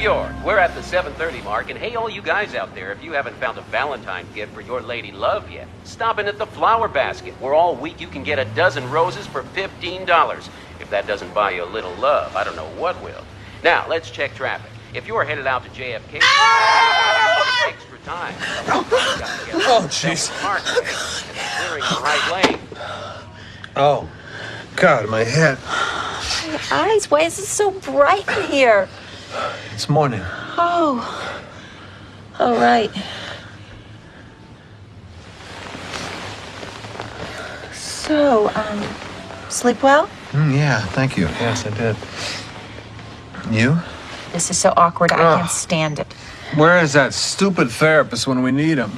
York. We're at the 7:30 mark, and hey, all you guys out there, if you haven't found a Valentine gift for your lady love yet, stop in at the Flower Basket, where all week you can get a dozen roses for $15. If that doesn't buy you a little love, I don't know what will. Now, let's check traffic. If you're headed out to JFK, extra time. Oh, jeez. Clearing the right lane. Oh, God, my head. My eyes, why is it so bright in here? It's morning. Oh. All right. So, sleep well? Yeah, thank you. Yes, I did. You? This is so awkward. I can't stand it. Where is that stupid therapist when we need him?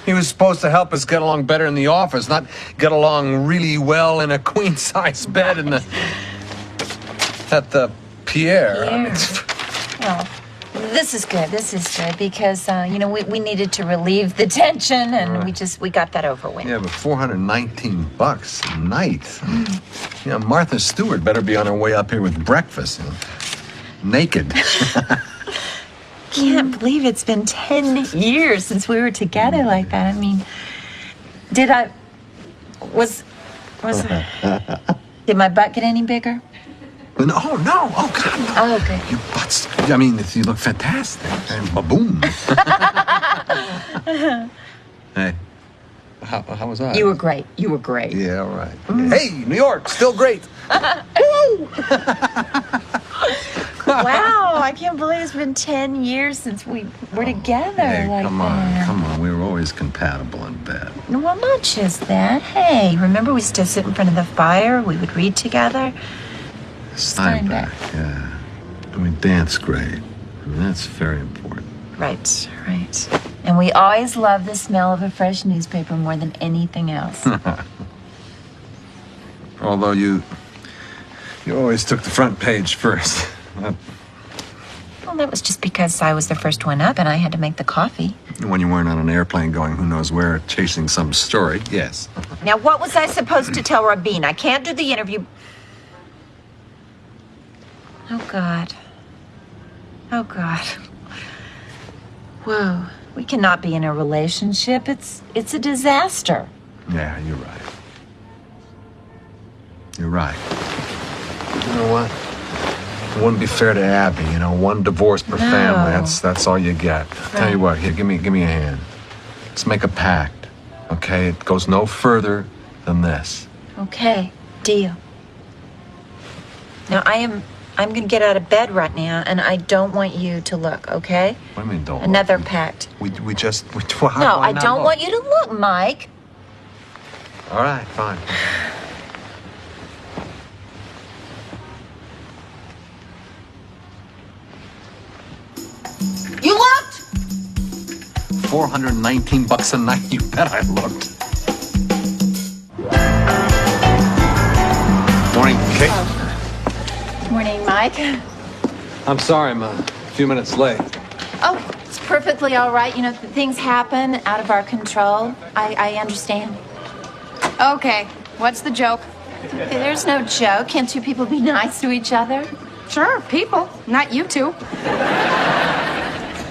He was supposed to help us get along better in the office, not get along really well in a queen-size bed in the... at the Pierre. I mean, Well, this is good. This is good because, we needed to relieve the tension, and we got that over with. yeah, but $419 a night. Yeah, Martha Stewart better be on her way up here with breakfast, naked. Can't believe it's been 10 years since we were together like that. I mean, did my butt get any bigger? No. Oh, God, no. Oh, okay. Your butt's... I mean, you look fantastic. And ba-boom. Hey, how was I? You were great. You were great. Yeah, all right. Hey, New York, still great. Woo! Wow, I can't believe it's been 10 years since we were together like come that. Come on. We were always compatible in bed. Well, not just that. Hey, remember we used to sit in front of the fire? We would read together. Steinbeck, yeah. And we danced great. I mean, that's very important. Right. And we always loved the smell of a fresh newspaper more than anything else. Although you always took the front page first. Well, that was just because I was the first one up and I had to make the coffee. When you weren't on an airplane going who knows where, chasing some story, yes. Now, what was I supposed to tell Rabin? I can't do the interview. Oh, God. Whoa. We cannot be in a relationship. It's a disaster. Yeah, you're right. You're right. You know what? It wouldn't be fair to Abby, one divorce per family. That's all you get. Tell you what, here, give me a hand. Let's make a pact, okay? It goes no further than this. Okay, deal. Now, I'm going to get out of bed right now, and I don't want you to look, okay? What do you mean, don't Another look? pact. We No, I don't want you to look, Mike. All right, fine. You looked! $419 a night, you bet I looked. Morning, Kate. Morning, Mike. I'm sorry, I'm a few minutes late. Oh, it's perfectly all right. Things happen out of our control. I understand. Okay, what's the joke? There's no joke. Can't two people be nice to each other? Sure, people, not you two.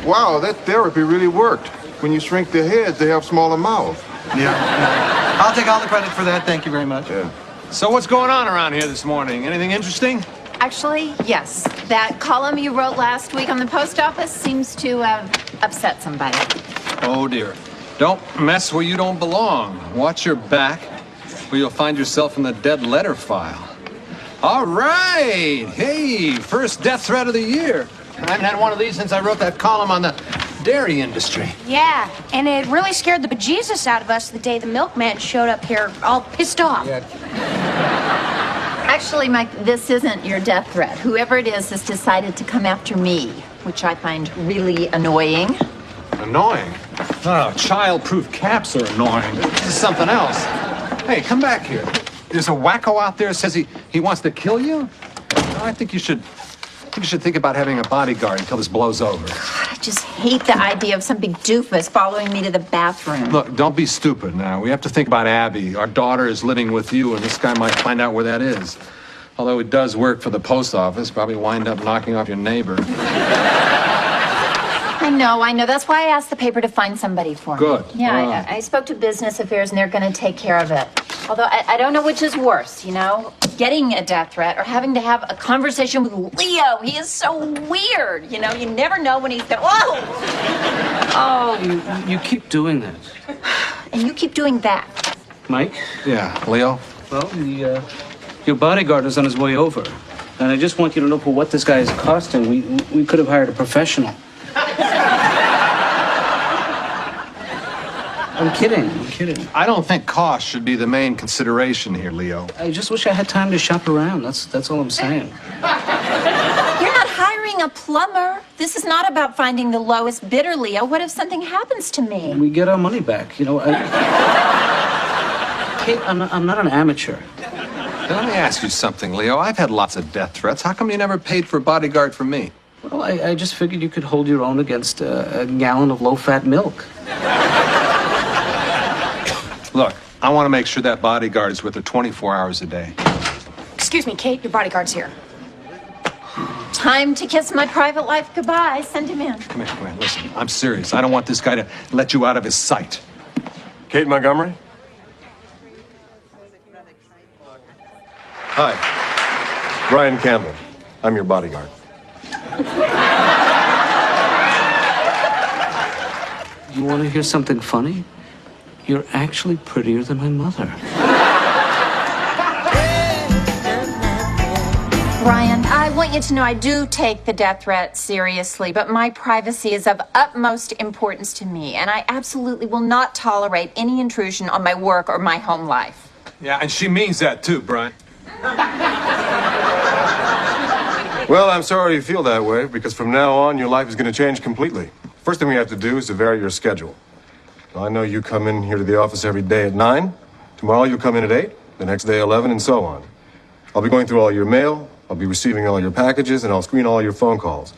Wow, that therapy really worked. When you shrink their heads, they have smaller mouths. Yeah. I'll take all the credit for that. Thank you very much. Yeah. So what's going on around here this morning? Anything interesting? Actually, yes. That column you wrote last week on the post office seems to have upset somebody. Oh, dear. Don't mess where you don't belong. Watch your back, or you'll find yourself in the dead letter file. All right. Hey, first death threat of the year. I haven't had one of these since I wrote that column on the dairy industry. Yeah, and it really scared the bejesus out of us the day the milkman showed up here all pissed off. Yeah. Actually, Mike, this isn't your death threat. Whoever it is has decided to come after me, which I find really annoying. Annoying? No, child-proof caps are annoying. This is something else. Hey, come back here. There's a wacko out there that says he wants to kill you? I think you should think about having a bodyguard until this blows over. God, I just hate the idea of some big doofus following me to the bathroom. Look, don't be stupid now. We have to think about Abby. Our daughter is living with you, and this guy might find out where that is. Although it does work for the post office, probably wind up knocking off your neighbor. I know. That's why I asked the paper to find somebody for me. Good. Yeah, I spoke to business affairs, and they're going to take care of it. Although I don't know which is worse, getting a death threat or having to have a conversation with Leo. He is so weird, you never know when he's there. Whoa! Oh, you keep doing that. And you keep doing that. Mike? Yeah, Leo? Well, your bodyguard is on his way over. And I just want you to know for what this guy is costing, we could have hired a professional. I'm kidding. I don't think cost should be the main consideration here, Leo. I just wish I had time to shop around. That's all I'm saying. You're not hiring a plumber. This is not about finding the lowest bidder, Leo. What if something happens to me? We get our money back. Kate, I'm not an amateur. Let me ask you something, Leo. I've had lots of death threats. How come you never paid for a bodyguard for me? Well, I just figured you could hold your own against a gallon of low-fat milk. Look, I want to make sure that bodyguard is with her 24 hours a day. Excuse me, Kate, your bodyguard's here. Time to kiss my private life goodbye. Send him in. Come here. Listen, I'm serious. I don't want this guy to let you out of his sight. Kate Montgomery? Hi. Brian Campbell. I'm your bodyguard. You want to hear something funny? You're actually prettier than my mother. Brian, I want you to know I do take the death threat seriously, but my privacy is of utmost importance to me, and I absolutely will not tolerate any intrusion on my work or my home life. Yeah, and she means that too, Brian. Well, I'm sorry you feel that way, because from now on, your life is going to change completely. First thing we have to do is to vary your schedule. I know you come in here to the office every day at 9. Tomorrow you'll come in at 8. The next day 11, and so on. I'll be going through all your mail. I'll be receiving all your packages, and I'll screen all your phone calls.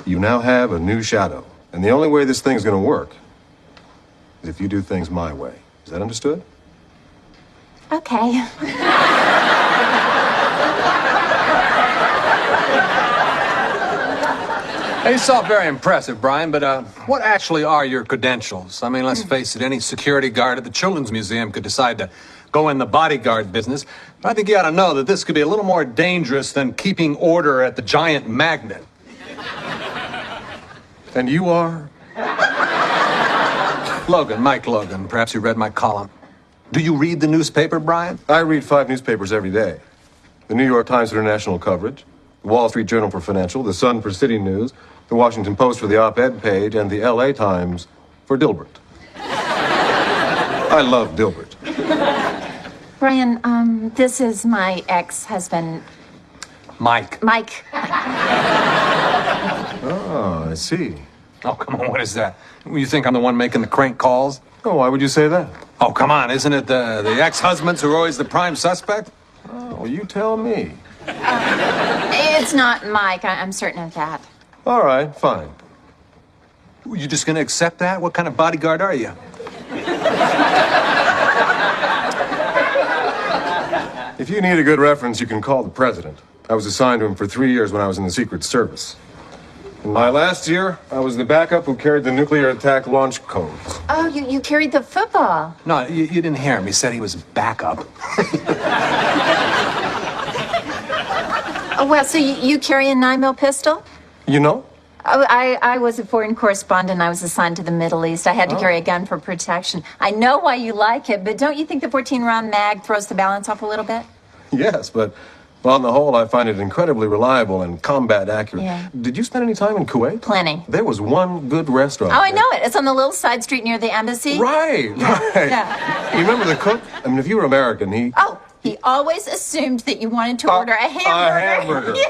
You now have a new shadow. And the only way this thing's going to work is if you do things my way. Is that understood? Okay. It's all very impressive, Brian, but what actually are your credentials? I mean, let's face it, any security guard at the Children's Museum could decide to go in the bodyguard business. But I think you ought to know that this could be a little more dangerous than keeping order at the giant magnet. And you are? Logan, Mike Logan. Perhaps you read my column. Do you read the newspaper, Brian? I read 5 newspapers every day. The New York Times for international coverage, the Wall Street Journal for financial, the Sun for city news, the Washington Post for the op-ed page, and the LA Times for Dilbert. I love Dilbert. Brian, this is my ex-husband. Mike. Mike. Oh, I see. Oh, come on, what is that? You think I'm the one making the crank calls? Oh, why would you say that? Oh, come on, isn't it the ex-husbands who are always the prime suspect? Oh, you tell me. It's not Mike, I'm certain of that. All right, fine. You just gonna accept that? What kind of bodyguard are you? If you need a good reference, you can call the president. I was assigned to him for 3 years when I was in the Secret Service. In my last year, I was the backup who carried the nuclear attack launch codes. Oh, you carried the football. No, you didn't hear him. He said he was backup. Oh, well, so you carry a 9mm pistol? You know? Oh, I was a foreign correspondent. I was assigned to the Middle East. I had to carry a gun for protection. I know why you like it, but don't you think the 14-round mag throws the balance off a little bit? Yes, but on the whole, I find it incredibly reliable and combat accurate. Yeah. Did you spend any time in Kuwait? Plenty. There was one good restaurant. Oh, I there. know it. It's on the little side street near the embassy. Right. Yeah. You remember the cook? I mean, if you were American, he... Oh, he always assumed that you wanted to order a hamburger. A hamburger. Yeah.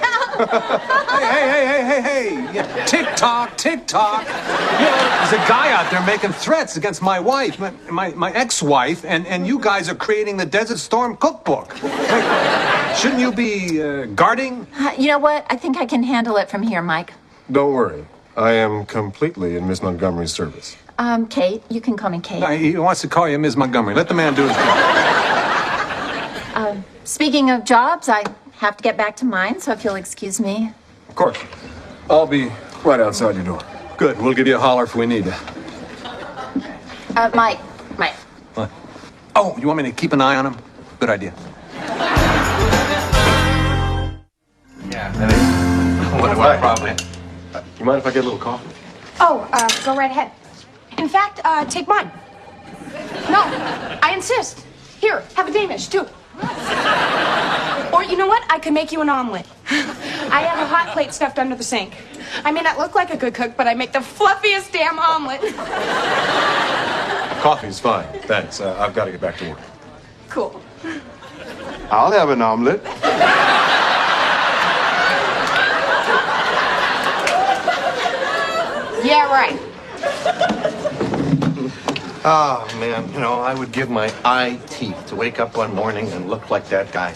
Hey. Yeah. Tick-tock. You know, there's a guy out there making threats against my wife, my ex-wife, and you guys are creating the Desert Storm cookbook. Hey, shouldn't you be guarding? You know what? I think I can handle it from here, Mike. Don't worry. I am completely in Miss Montgomery's service. Kate. You can call me Kate. No, he wants to call you Ms. Montgomery. Let the man do his job. Speaking of jobs, I have to get back to mine, so if you'll excuse me. Of course. I'll be right outside your door. Good Good. We'll give you a holler if we need you. Mike. What? Oh, you want me to keep an eye on him? Good idea. Yeah. What problem? You mind if I get a little coffee? Oh, go right ahead. In fact, take mine. No, I insist. Here, have a Danish, too. Or you know what? I could make you an omelet. I have a hot plate stuffed under the sink. I may not look like a good cook, but I make the fluffiest damn omelet. Coffee's fine. Thanks. I've got to get back to work. Cool. I'll have an omelet. Yeah, right. Oh, man, you know, I would give my eye teeth to wake up one morning and look like that guy.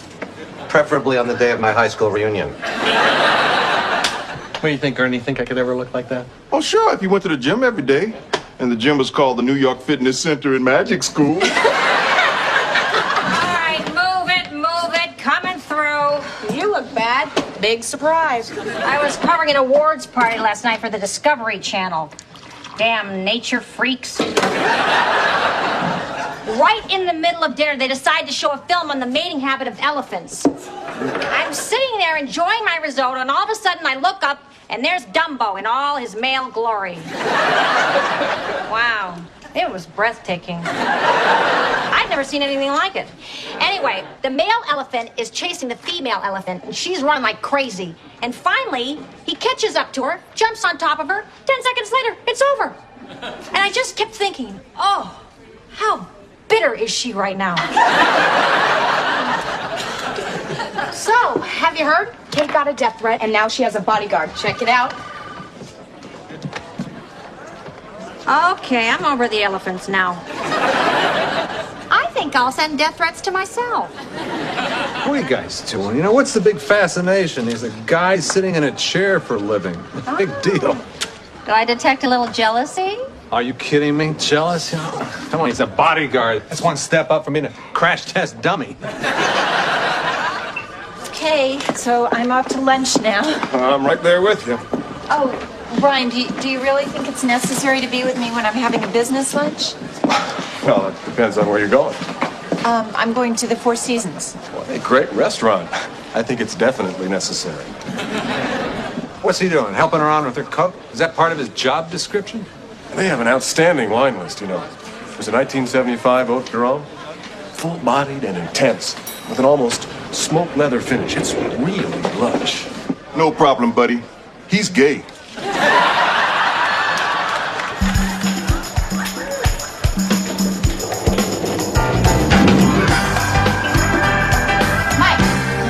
Preferably on the day of my high school reunion. What do you think, Ernie? Think I could ever look like that? Oh, sure, if you went to the gym every day. And the gym was called the New York Fitness Center and Magic School. All right, move it, coming through. You look bad. Big surprise. I was covering an awards party last night for the Discovery Channel. Damn nature freaks. Right in the middle of dinner, they decide to show a film on the mating habit of elephants. I'm sitting there enjoying my risotto, and all of a sudden I look up, and there's Dumbo in all his male glory. Wow, it was breathtaking. I'd never seen anything like it. Anyway, the male elephant is chasing the female elephant, and she's running like crazy. And finally, he catches up to her, jumps on top of her. 10 seconds later, it's over. And I just kept thinking, oh, how bitter is she right now? So, have you heard? Kate got a death threat, and now she has a bodyguard. Check it out. Okay, I'm over the elephants now. I think I'll send death threats to myself. What are you guys doing? You know, what's the big fascination? He's a guy sitting in a chair for a living. Big deal. Do I detect a little jealousy? Are you kidding me? Jealous? You know, come on, he's a bodyguard. That's one step up from being a crash test dummy. Okay, so I'm off to lunch now. I'm right there with you. Oh, Brian, do you really think it's necessary to be with me when I'm having a business lunch? Well, it depends on where you're going. I'm going to the Four Seasons. Well, a great restaurant. I think it's definitely necessary. What's he doing? Helping her on with her cook? Is that part of his job description? They have an outstanding wine list, you know. There's a 1975 Haute Garonne, full-bodied and intense, with an almost smoked leather finish. It's really lush. No problem, buddy. He's gay. Mike,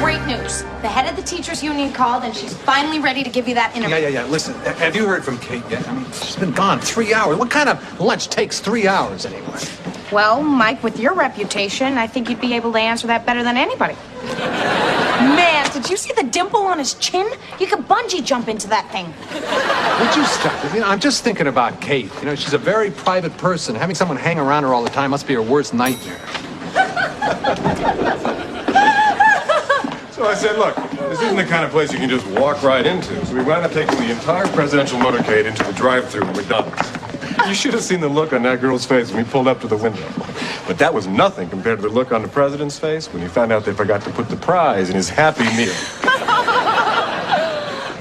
great news. The head of the teachers union called, and she's finally ready to give you that interview. Yeah. Listen, have you heard from Kate yet? I mean, she's been gone 3 hours. What kind of lunch takes 3 hours anyway? Well, Mike, with your reputation, I think you'd be able to answer that better than anybody. Man, did you see the dimple on his chin? You could bungee jump into that thing. Would you stop it? You know, I'm just thinking about Kate. You know, she's a very private person. Having someone hang around her all the time must be her worst nightmare. So I said, look, this isn't the kind of place you can just walk right into. So we wound up taking the entire presidential motorcade into the drive-thru at McDonald's. You should have seen the look on that girl's face when we pulled up to the window. But that was nothing compared to the look on the president's face when he found out they forgot to put the prize in his Happy Meal.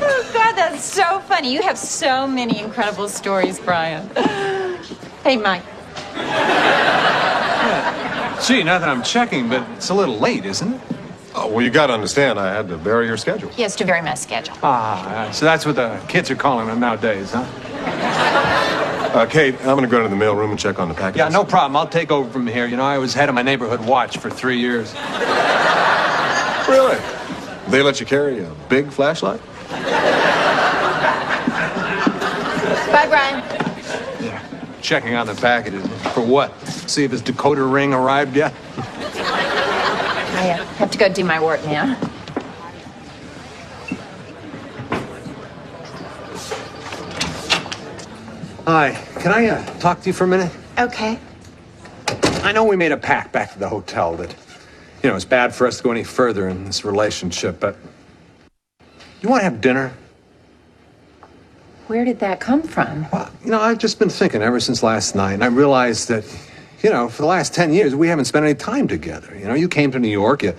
Oh, God, that's so funny. You have so many incredible stories, Brian. Hey, Mike. Gee, not that I'm checking, but it's a little late, isn't it? Oh, well, you got to understand, I had to vary your schedule. He has to vary my schedule. So that's what the kids are calling them nowadays, huh? Kate, I'm going to go into the mailroom and check on the packages. Yeah, no problem. I'll take over from here. You know, I was head of my neighborhood watch for 3 years. Really? They let you carry a big flashlight? Bye, Brian. Yeah, checking on the packages. For what? See if his decoder ring arrived yet? I have to go do my work now. Hi, can I talk to you for a minute? Okay. I know we made a pact back at the hotel that, you know, it's bad for us to go any further in this relationship, but you want to have dinner? Where did that come from? Well, I've just been thinking ever since last night, and I realized that, for the last 10 years, we haven't spent any time together. You came to New York, you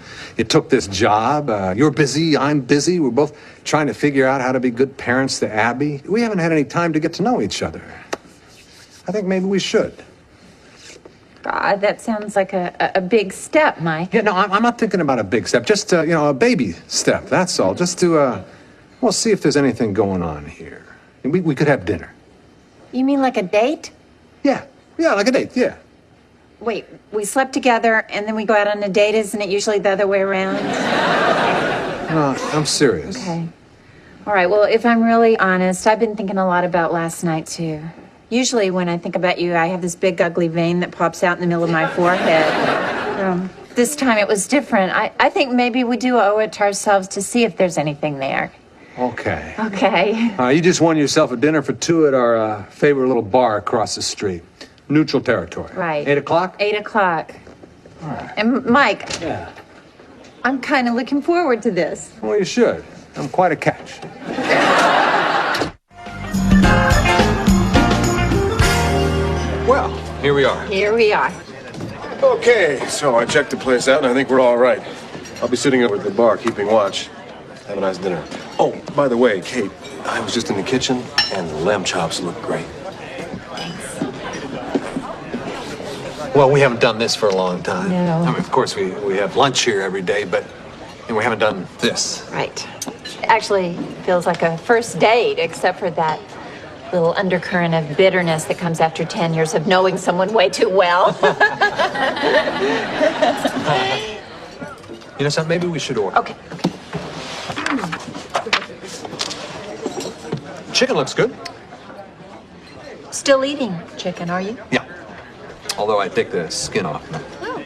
took this job, you're busy, I'm busy, we're both trying to figure out how to be good parents to Abby. We haven't had any time to get to know each other. I think maybe we should. God, that sounds like a big step, Mike. Yeah, no, I'm not thinking about a big step, just, a baby step, that's all. Just to, see if there's anything going on here. And we could have dinner. You mean like a date? Yeah, like a date, yeah. Wait, we slept together and then we go out on a date? Isn't it usually the other way around? No, I'm serious. Okay. All right, well, if I'm really honest, I've been thinking a lot about last night, too. Usually when I think about you, I have this big ugly vein that pops out in the middle of my forehead. This time it was different. I think maybe we do owe it to ourselves to see if there's anything there. Okay. Okay. You just won yourself a dinner for two at our favorite little bar across the street. Neutral territory. Right. 8 o'clock? 8 o'clock. All right. And Mike. Yeah. I'm kind of looking forward to this. Well, you should. I'm quite a catch. Well, here we are. Here we are. Okay, so I checked the place out, and I think we're all right. I'll be sitting over at the bar, keeping watch. Have a nice dinner. Oh, by the way, Kate, I was just in the kitchen, and the lamb chops look great. Well, we haven't done this for a long time. No. I mean, of course, we have lunch here every day, but we haven't done this. Right. Actually, feels like a first date, except for that little undercurrent of bitterness that comes after 10 years of knowing someone way too well. You know something? Maybe we should order. Okay. Chicken looks good. Still eating chicken, are you? Yeah. Although I take the skin off. Oh.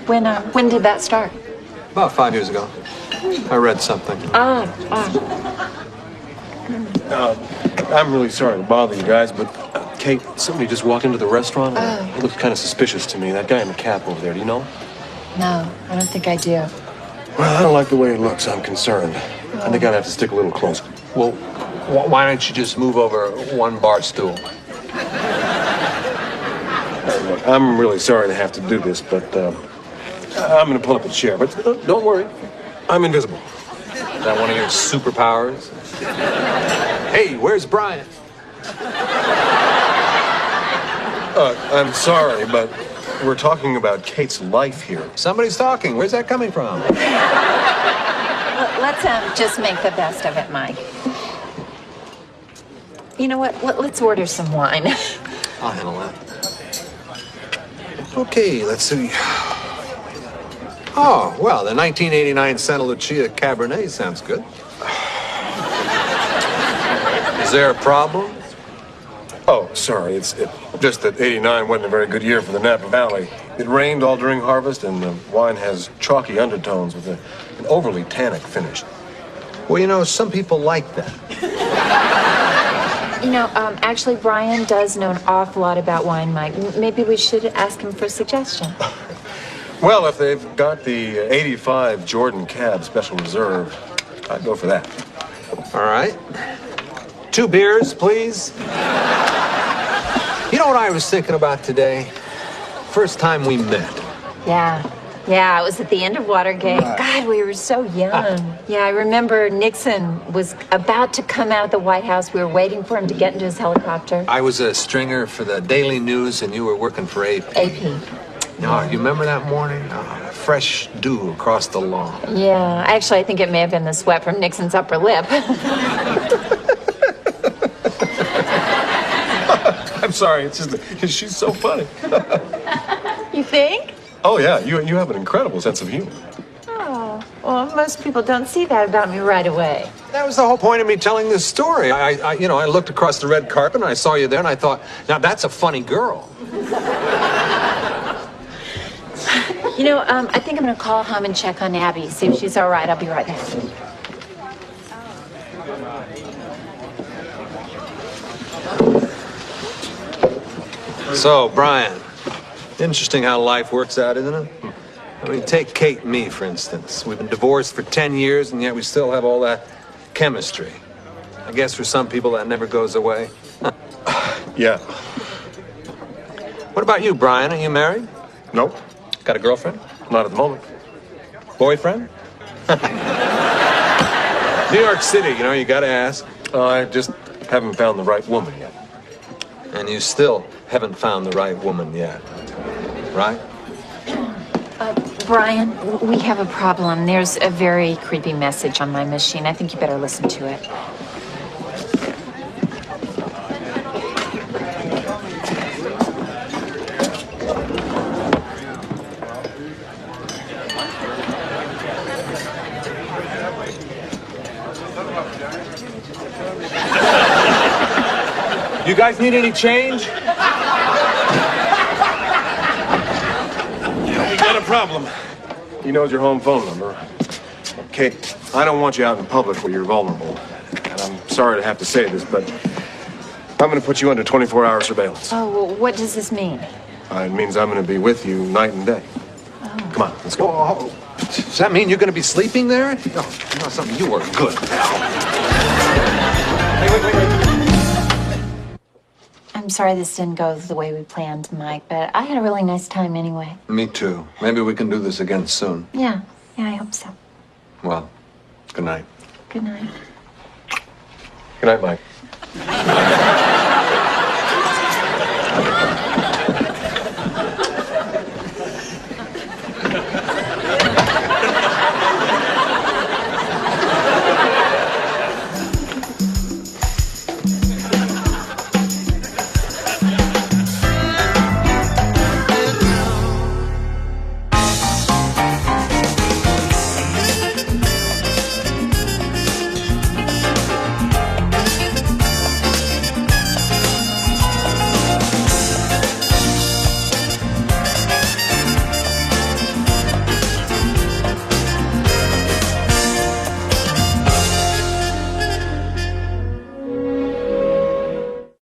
When did that start? About 5 years ago. I read something. I'm really sorry to bother you guys, but Kate, somebody just walked into the restaurant. And it looked kind of suspicious to me. That guy in the cap over there, do you know? No, I don't think I do. Well, I don't like the way it looks. I'm concerned. I think I'd have to stick a little closer. Well, why don't you just move over one bar stool? Look, I'm really sorry to have to do this, but I'm going to pull up a chair. But don't worry, I'm invisible. Is that one of your superpowers? Hey, where's Brian? I'm sorry, but we're talking about Kate's life here. Somebody's talking. Where's that coming from? Let's just make the best of it, Mike. You know what? Let's order some wine. I'll handle that. Okay, let's see. Oh, well, the 1989 Santa Lucia Cabernet sounds good. Is there a problem? Oh, sorry. It's just that 89 wasn't a very good year for the Napa Valley. It rained all during harvest, and the wine has chalky undertones with an overly tannic finish. Well, some people like that. Actually, Brian does know an awful lot about wine, Mike. Maybe we should ask him for a suggestion. Well, if they've got the 85 Jordan Cab Special Reserve, I'd go for that. All right. 2 beers, please. You know what I was thinking about today? First time we met. Yeah, it was at the end of Watergate. God, we were so young. Yeah, I remember Nixon was about to come out of the White House. We were waiting for him to get into his helicopter. I was a stringer for the Daily News, and you were working for AP. AP. No, you remember that morning? Fresh dew across the lawn. Yeah, actually, I think it may have been the sweat from Nixon's upper lip. I'm sorry, it's just that she's so funny. You think? Oh, yeah, you have an incredible sense of humor. Oh, well, most people don't see that about me right away. That was the whole point of me telling this story. I looked across the red carpet, and I saw you there, and I thought, now that's a funny girl. I think I'm going to call home and check on Abby, see if she's all right. I'll be right back. So, Brian, interesting how life works out, isn't it? I mean, take Kate and me, for instance. We've been divorced for 10 years, and yet we still have all that chemistry. I guess for some people that never goes away. Yeah. What about you, Brian? Are you married? Nope. Got a girlfriend? Not at the moment. Boyfriend? New York City, you know, you gotta ask. I just haven't found the right woman yet. And you still haven't found the right woman yet, right? Brian, we have a problem. There's a very creepy message on my machine. I think you better listen to it. You guys need any change? We got a problem. He knows your home phone number. Kate, I don't want you out in public where you're vulnerable. And I'm sorry to have to say this, but I'm going to put you under 24-hour surveillance. Oh, well, what does this mean? It means I'm going to be with you night and day. Come on, let's go. Oh, does that mean you're going to be sleeping there? Oh, you know something? You were good, pal. Hey, wait. I'm sorry this didn't go the way we planned, Mike, but I had a really nice time anyway. Me too. Maybe we can do this again soon. Yeah, I hope so. Well, good night. Good night. Good night, Mike.